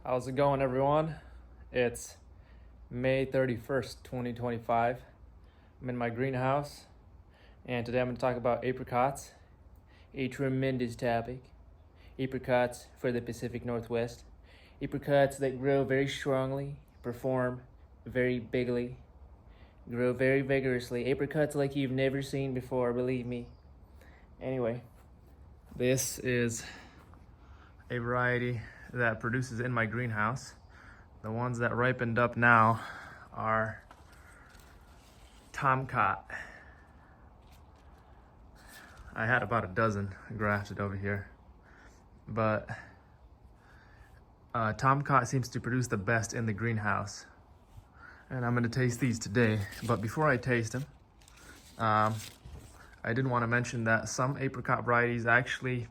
How's it going, everyone? It's May 31st, 2025. I'm in my greenhouse, and today I'm going to talk about apricots, a tremendous topic. Apricots for the Pacific Northwest. Apricots that grow very strongly, perform very bigly, grow very vigorously. Apricots like you've never seen before, believe me. Anyway, this is a variety that produces in my greenhouse. The ones that ripened up now are Tomcot. I had about a dozen grafted over here, but Tomcot seems to produce the best in the greenhouse. And I'm gonna taste these today. But before I taste them, I did want to mention that some apricot varieties actually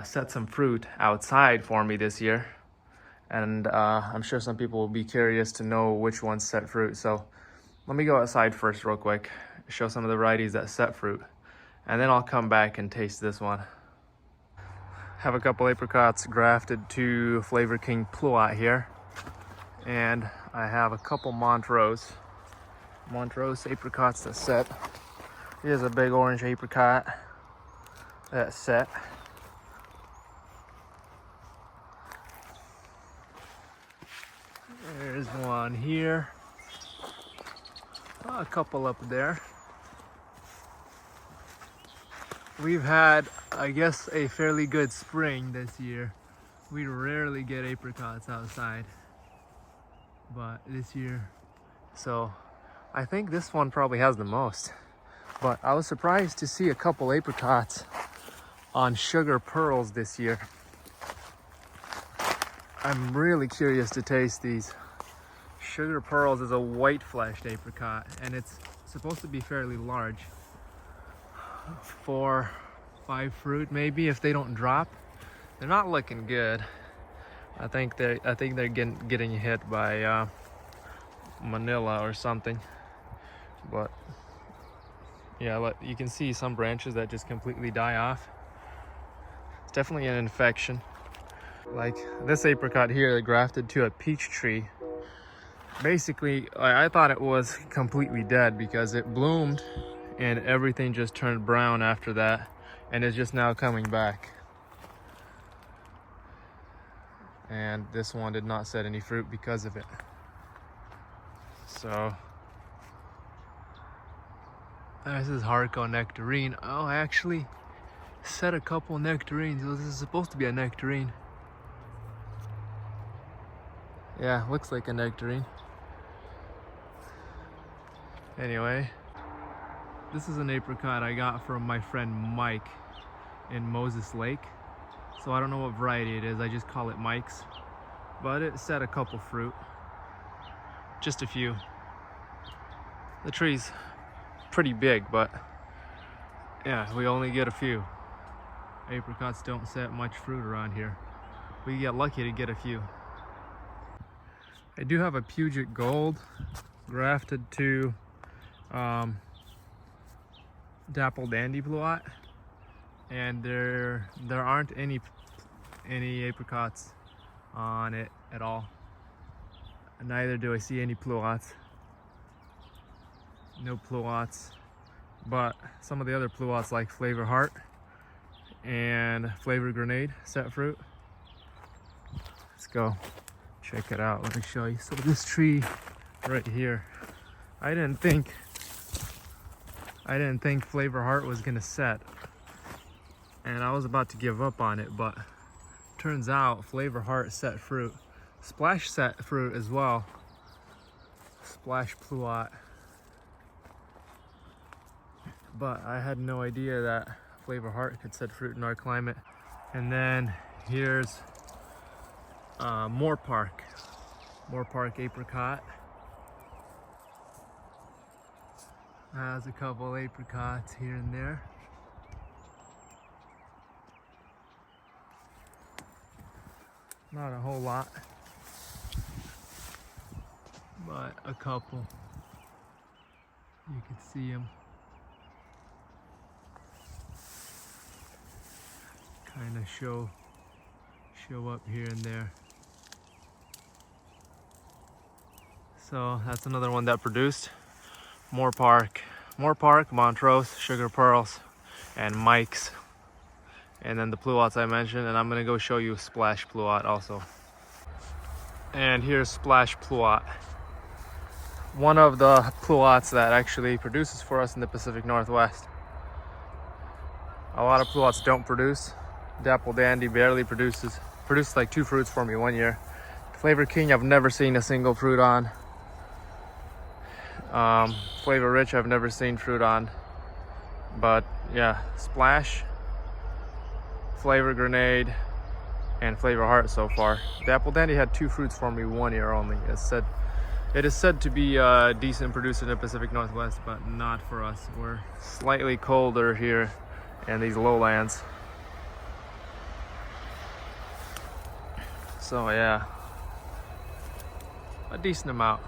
set some fruit outside for me this year. And I'm sure some people will be curious to know which ones set fruit. So let me go outside first real quick, show some of the varieties that set fruit, and then I'll come back and taste this one. Have a couple apricots grafted to Flavor King Pluot here. And I have a couple Montrose apricots that set. Here's a big orange apricot that set. There's one here. Oh, a couple up there. We've had, I guess, a fairly good spring this year. We rarely get apricots outside, but this year, so I think this one probably has the most. But I was surprised to see a couple apricots on sugar pearls this year. I'm really curious to taste these. Sugar pearls is a white fleshed apricot, and it's supposed to be fairly large. 4, 5 fruit maybe if they don't drop. They're not looking good. I think they're getting hit by Manila or something. But yeah, you can see some branches that just completely die off. It's definitely an infection. Like this apricot here that grafted to a peach tree. Basically, I thought it was completely dead because it bloomed and everything just turned brown after that, and it's just now coming back. And this one did not set any fruit because of it. So this is Harco nectarine. Oh, I actually set a couple nectarines. This is supposed to be a nectarine. Yeah, looks like a nectarine. Anyway, this is an apricot I got from my friend Mike in Moses Lake. So I don't know what variety it is, I just call it Mike's. But it set a couple fruit. Just a few. The tree's pretty big, but yeah, we only get a few. Apricots don't set much fruit around here. We get lucky to get a few. I do have a Puget Gold grafted to Dapple Dandy Pluot, and there aren't any apricots on it at all. Neither do I see any pluots. No pluots, but some of the other pluots like Flavor Heart and Flavor Grenade set fruit. Let's go check it out. Let me show you. So this tree right here, I didn't think Flavor Heart was gonna set, and I was about to give up on it, but turns out Flavor Heart set fruit. Splash set fruit as well. Splash Pluot. But I had no idea that Flavor Heart could set fruit in our climate. And then here's Moore Park apricot. Has a couple apricots here and there. Not a whole lot, but a couple. You can see them. Kind of show up here and there. So that's another one that produced. More Park, Montrose, Sugar Pearls, and Mike's. And then the Pluots I mentioned, and I'm gonna go show you Splash Pluot also. And here's Splash Pluot. One of the Pluots that actually produces for us in the Pacific Northwest. A lot of Pluots don't produce. Dapple Dandy barely produced like 2 fruits for me one year. Flavor King, I've never seen a single fruit on. Flavor Rich, I've never seen fruit on. But yeah, Splash, Flavor Grenade, and Flavor Heart so far. Dapple Dandy had 2 fruits for me one year only. It is said to be a decent producer in the Pacific Northwest, but not for us. We're slightly colder here in these lowlands. So yeah, a decent amount.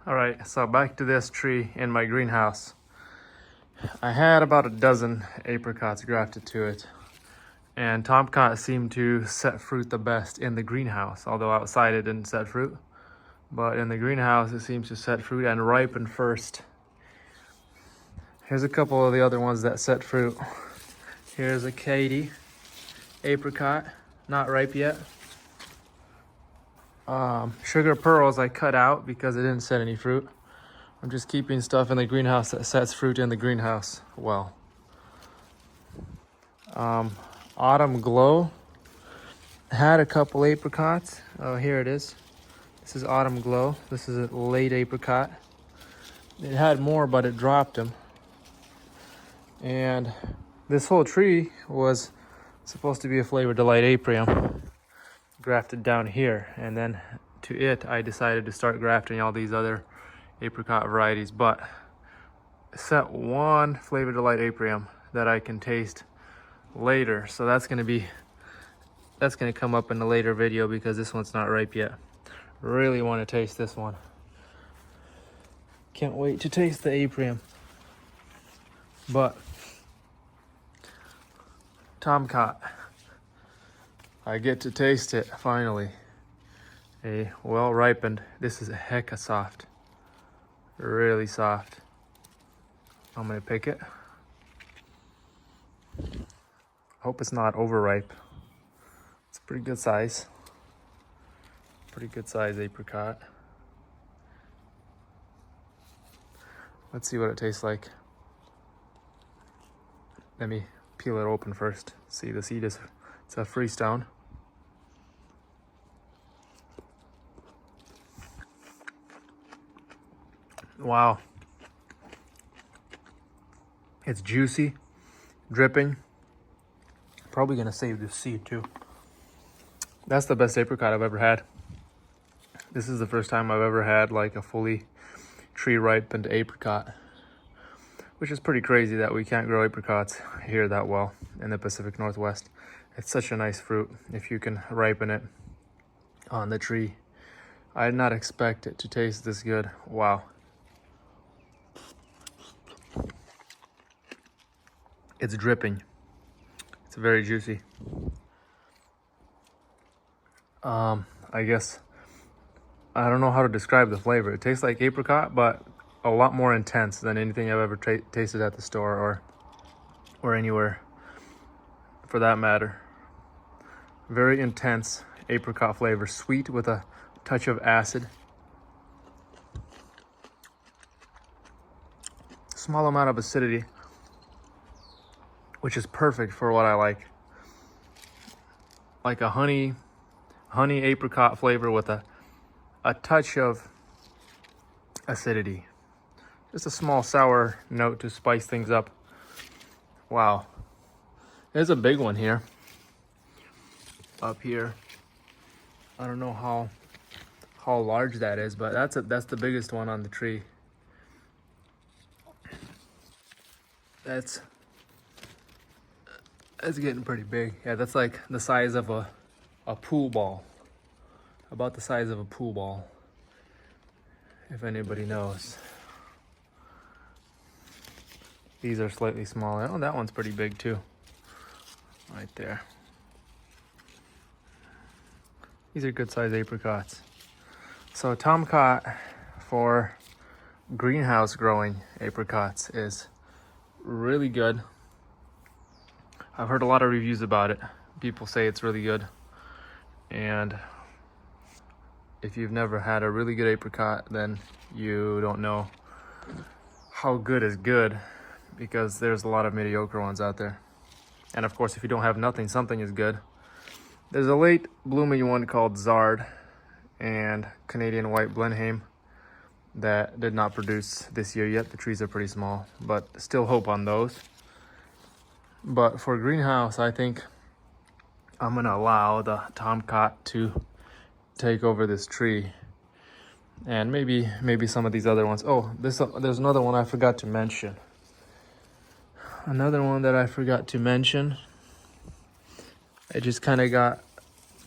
All right, so back to this tree in my greenhouse. I had about a dozen apricots grafted to it, and Tomcot seemed to set fruit the best in the greenhouse, although outside it didn't set fruit. But in the greenhouse, it seems to set fruit and ripen first. Here's a couple of the other ones that set fruit. Here's a Katy apricot, not ripe yet. Sugar Pearls I cut out because it didn't set any fruit. I'm just keeping stuff in the greenhouse that sets fruit in the greenhouse well. Autumn Glow had a couple apricots. Oh, here it is. This is Autumn Glow. This is a late apricot. It had more, but it dropped them. And this whole tree was supposed to be a Flavor Delight Aprium grafted down here, and then to it I decided to start grafting all these other apricot varieties, but set one Flavor Delight Aprium that I can taste later. So that's gonna come up in a later video because this one's not ripe yet. Really want to taste this one. Can't wait to taste the Aprium. But Tomcot, I get to taste it finally. A well ripened. This is a hecka soft. Really soft. I'm gonna pick it. Hope it's not overripe. It's a pretty good size. Pretty good size apricot. Let's see what it tastes like. Let me peel it open first. See, the seed it's a freestone. Wow. It's juicy, dripping. Probably gonna save this seed too. That's the best apricot I've ever had. This is the first time I've ever had like a fully tree ripened apricot, which is pretty crazy that we can't grow apricots here that well in the Pacific Northwest. It's such a nice fruit if you can ripen it on the tree. I did not expect it to taste this good. Wow. It's dripping. It's very juicy. I guess, I don't know how to describe the flavor. It tastes like apricot, but a lot more intense than anything I've ever tasted at the store or anywhere for that matter. Very intense apricot flavor, sweet with a touch of acid. Small amount of acidity, which is perfect for what I like. Like a honey apricot flavor with a touch of acidity. Just a small sour note to spice things up. Wow. There's a big one here. Up here. I don't know how large that is, but that's the biggest one on the tree. That's getting pretty big. Yeah, that's like the size of a pool ball. About the size of a pool ball, if anybody knows. These are slightly smaller. Oh, that one's pretty big too. Right there. These are good sized apricots. So Tomcot for greenhouse growing apricots is really good. I've heard a lot of reviews about it. People say it's really good. And if you've never had a really good apricot, then you don't know how good is good, because there's a lot of mediocre ones out there. And of course, if you don't have nothing, something is good. There's a late blooming one called Zard and Canadian White Blenheim that did not produce this year yet. The trees are pretty small, but still hope on those. But for greenhouse, I think I'm gonna allow the Tomcot to take over this tree, and maybe some of these other ones. Oh, there's another one I forgot to mention. Another one that I forgot to mention. It just kind of got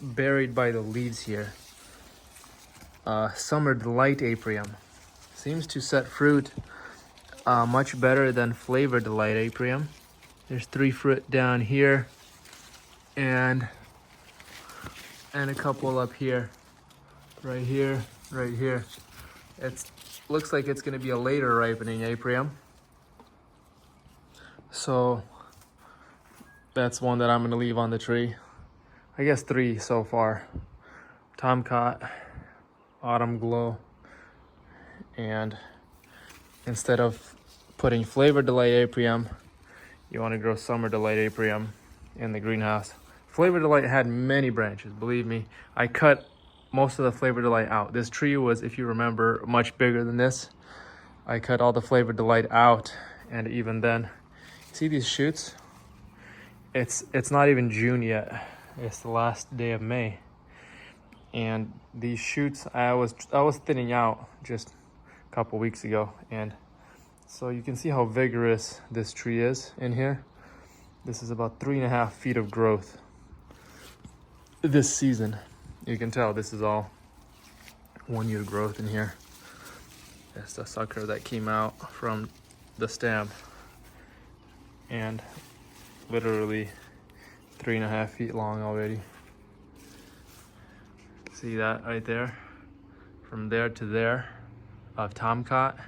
buried by the leaves here. Summer Delight Aprium seems to set fruit much better than Flavor Delight Aprium. There's 3 fruit down here, and a couple up here, right here. It looks like it's going to be a later ripening Aprium. So that's one that I'm going to leave on the tree. I guess 3 so far. Tomcot, Autumn Glow, and instead of putting Flavor Delight Aprium, you want to grow Summer Delight Aprium in the greenhouse. Flavor Delight had many branches, believe me. I cut most of the Flavor Delight out. This tree was, if you remember, much bigger than this. I cut all the Flavor Delight out, and even then, see these shoots? It's not even June yet. It's the last day of May, and these shoots I was thinning out just a couple weeks ago, and so you can see how vigorous this tree is in here. This is about 3.5 feet of growth this season. You can tell this is all 1 year growth in here. That's the sucker that came out from the stem, and literally 3.5 feet long already. See that right there? From there to there of Tomcot.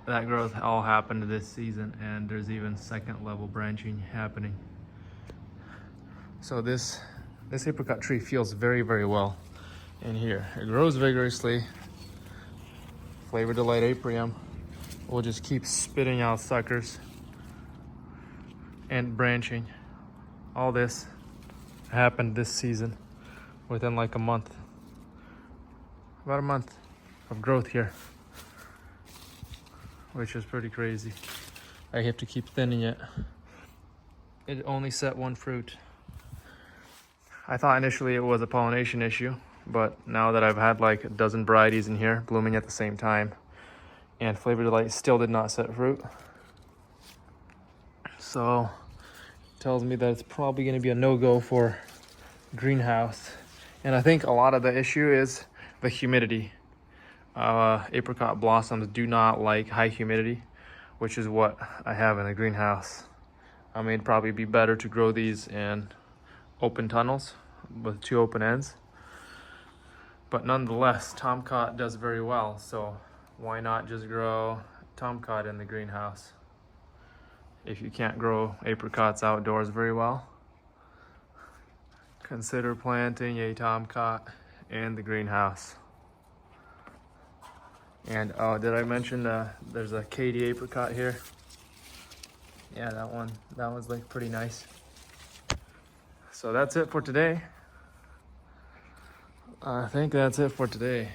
That growth all happened this season, and there's even second level branching happening. So this apricot tree feels very, very well in here. It grows vigorously. Flavor Delight Aprium will just keep spitting out suckers and branching. All this happened this season within like a month. About a month of growth here, which is pretty crazy. I have to keep thinning it. It only set 1 fruit. I thought initially it was a pollination issue, but now that I've had like a dozen varieties in here blooming at the same time, and Flavor Delight still did not set fruit, so it tells me that it's probably going to be a no-go for greenhouse. And I think a lot of the issue is the humidity. Apricot blossoms do not like high humidity, which is what I have in a greenhouse. I mean, it'd probably be better to grow these in open tunnels with 2 open ends. But nonetheless, Tomcot does very well, so why not just grow Tomcot in the greenhouse? If you can't grow apricots outdoors very well, consider planting a Tomcot in the greenhouse. And oh, did I mention there's a Katy apricot here? Yeah, that one's like pretty nice. So that's it for today. I think that's it for today.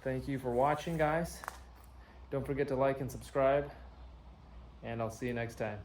Thank you for watching, guys. Don't forget to like and subscribe, and I'll see you next time.